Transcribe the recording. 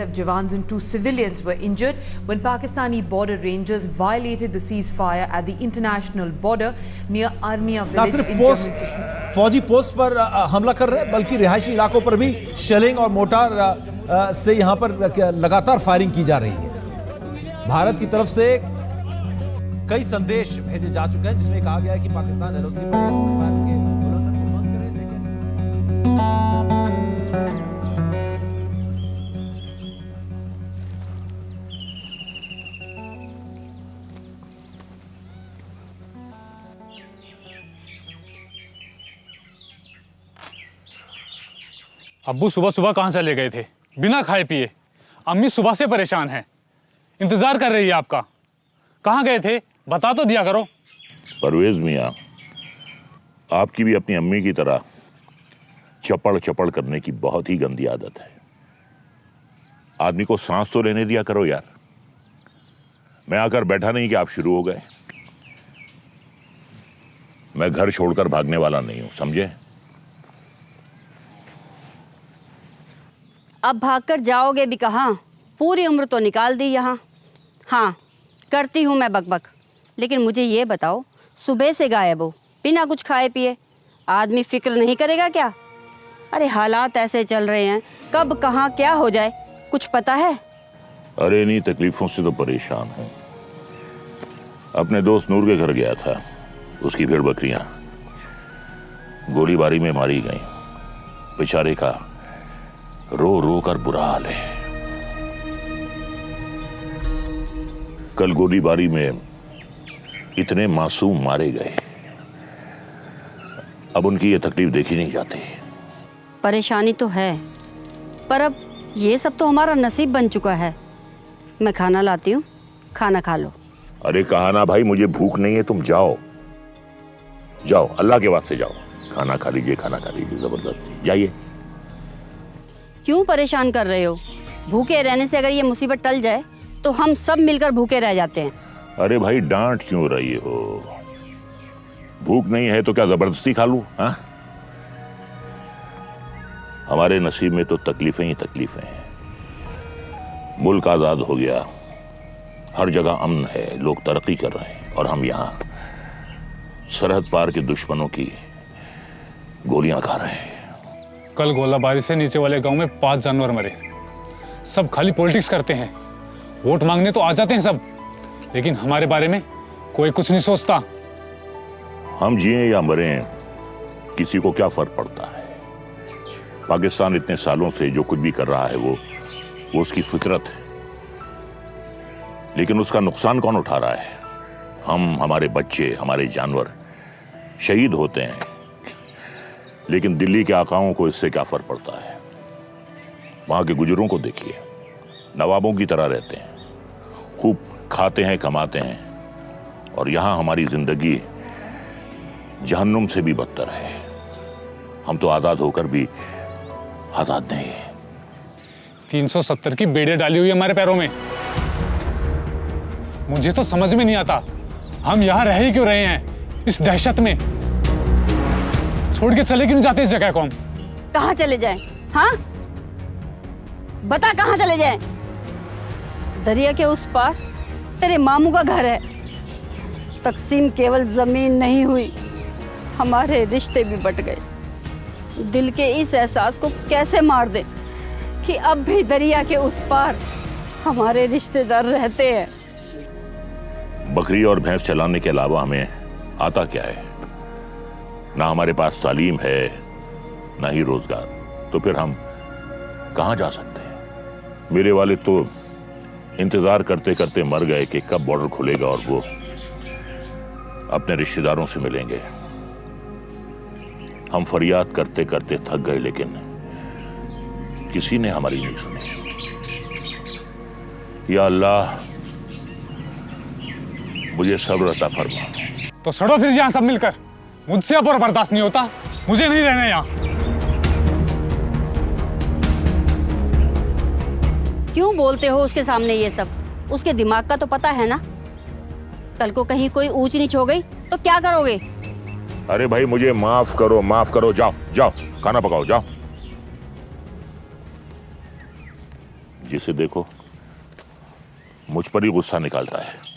BSF jawans and 2 civilians were injured when Pakistani border rangers violated the ceasefire at the international border near Armia ना village सिर्फ in Jammu and post Kashmir. फौजी post पर हमला कर रहे हैं बल्कि रिहायशी इलाकों पर भी शेलिंग और मोर्टार से यहां पर लगातार फायरिंग की जा रही है। भारत की तरफ से कई संदेश भेजे जा चुके हैं जिसमें कहा गया है कि पाकिस्तान एलओसी पर सीज़फायर के उल्लंघन को बंद करे, लेकिन अब्बू सुबह सुबह कहाँ चले गए थे बिना खाए पिए? अम्मी सुबह से परेशान हैं, इंतजार कर रही है आपका। कहाँ गए थे बता तो दिया करो। परवेज मियाँ, आपकी भी अपनी अम्मी की तरह चपड़ चपड़ करने की बहुत ही गंदी आदत है। आदमी को सांस तो लेने दिया करो यार। मैं आकर बैठा नहीं कि आप शुरू हो गए। मैं घर छोड़कर भागने वाला नहीं हूं, समझे? अब भागकर जाओगे भी कहाँ? पूरी उम्र तो निकाल दी यहाँ। हाँ, करती हूँ मैं बकबक, लेकिन मुझे ये बताओ, सुबह से गायब हो बिना कुछ खाए पिए, आदमी फिक्र नहीं करेगा क्या? अरे हालात ऐसे चल रहे हैं, कब कहाँ क्या हो जाए कुछ पता है? अरे नहीं, तकलीफों से तो परेशान हूं। अपने दोस्त नूर के घर गया था, उसकी भेड़ बकरियां गोलीबारी में मारी गईं। बेचारे का रो रो कर बुरा हाल है। कल गोलीबारी में इतने मासूम मारे गए, अब उनकी ये तकलीफ देखी नहीं जाती। परेशानी तो है, पर अब ये सब तो हमारा नसीब बन चुका है। मैं खाना लाती हूँ, खाना खा लो। अरे कहा ना भाई, मुझे भूख नहीं है, तुम जाओ जाओ, अल्लाह के वास्ते जाओ। खाना खा लीजिए, खाना खा लीजिए, जबरदस्ती जाइए। क्यों परेशान कर रहे हो? भूखे रहने से अगर ये मुसीबत टल जाए तो हम सब मिलकर भूखे रह जाते हैं। अरे भाई डांट क्यों रही हो? भूख नहीं है तो क्या जबरदस्ती खा लूं? हाँ, हमारे नसीब में तो तकलीफें ही तकलीफें हैं। मुल्क आजाद हो गया, हर जगह अमन है, लोग तरक्की कर रहे हैं, और हम यहाँ सरहद पार के दुश्मनों की गोलियां खा रहे हैं। कल गोलाबारी से नीचे वाले गांव में 5 जानवर मरे। सब खाली पॉलिटिक्स करते हैं, वोट मांगने तो आ जाते हैं सब, लेकिन हमारे बारे में कोई कुछ नहीं सोचता। हम जिए या मरे, किसी को क्या फर्क पड़ता है? पाकिस्तान इतने सालों से जो कुछ भी कर रहा है वो उसकी फितरत है, लेकिन उसका नुकसान कौन उठा रहा है? हम, हमारे बच्चे, हमारे जानवर शहीद होते हैं, लेकिन दिल्ली के आकाओं को इससे क्या फर्क पड़ता है? वहां के गुजरों को देखिए, नवाबों की तरह रहते हैं, खूब खाते हैं, कमाते हैं, और यहां हमारी जिंदगी जहन्नुम से भी बदतर है। हम तो आजाद होकर भी आजाद नहीं है। 370 की बेड़े डाली हुई हमारे पैरों में। मुझे तो समझ में नहीं आता, हम यहाँ रह ही क्यों रहे हैं इस दहशत में? छोड़ के चले क्यों जाते इस जगह को? हम कहाँ चले जाएं? हाँ, बता कहाँ चले जाएं? दरिया के उस पार तेरे मामू का घर है। तकसीम केवल जमीन नहीं हुई, हमारे रिश्ते भी बट गए। दिल के इस एहसास को कैसे मार दे कि अब भी दरिया के उस पार हमारे रिश्तेदार रहते हैं। बकरी और भैंस चलाने के अलावा हमें आता क्या है? ना हमारे पास तालीम है, ना ही रोजगार, तो फिर हम कहां जा सकते हैं? मेरे वाले तो इंतजार करते करते मर गए कि कब बॉर्डर खुलेगा और वो अपने रिश्तेदारों से मिलेंगे। हम फरियाद करते करते थक गए, लेकिन किसी ने हमारी नहीं सुनी। या अल्लाह, मुझे सब्र अता फरमा। तो सड़ो फिर यहाँ सब मिलकर। मुझसे अब और बर्दाश्त नहीं होता, मुझे नहीं रहना यहाँ। क्यों बोलते हो उसके सामने ये सब? उसके दिमाग का तो पता है ना, कल को कहीं कोई ऊंच नीच हो गई तो क्या करोगे? अरे भाई मुझे माफ करो, माफ करो, जाओ जाओ खाना पकाओ, जाओ जिसे देखो मुझ पर ही गुस्सा निकालता है।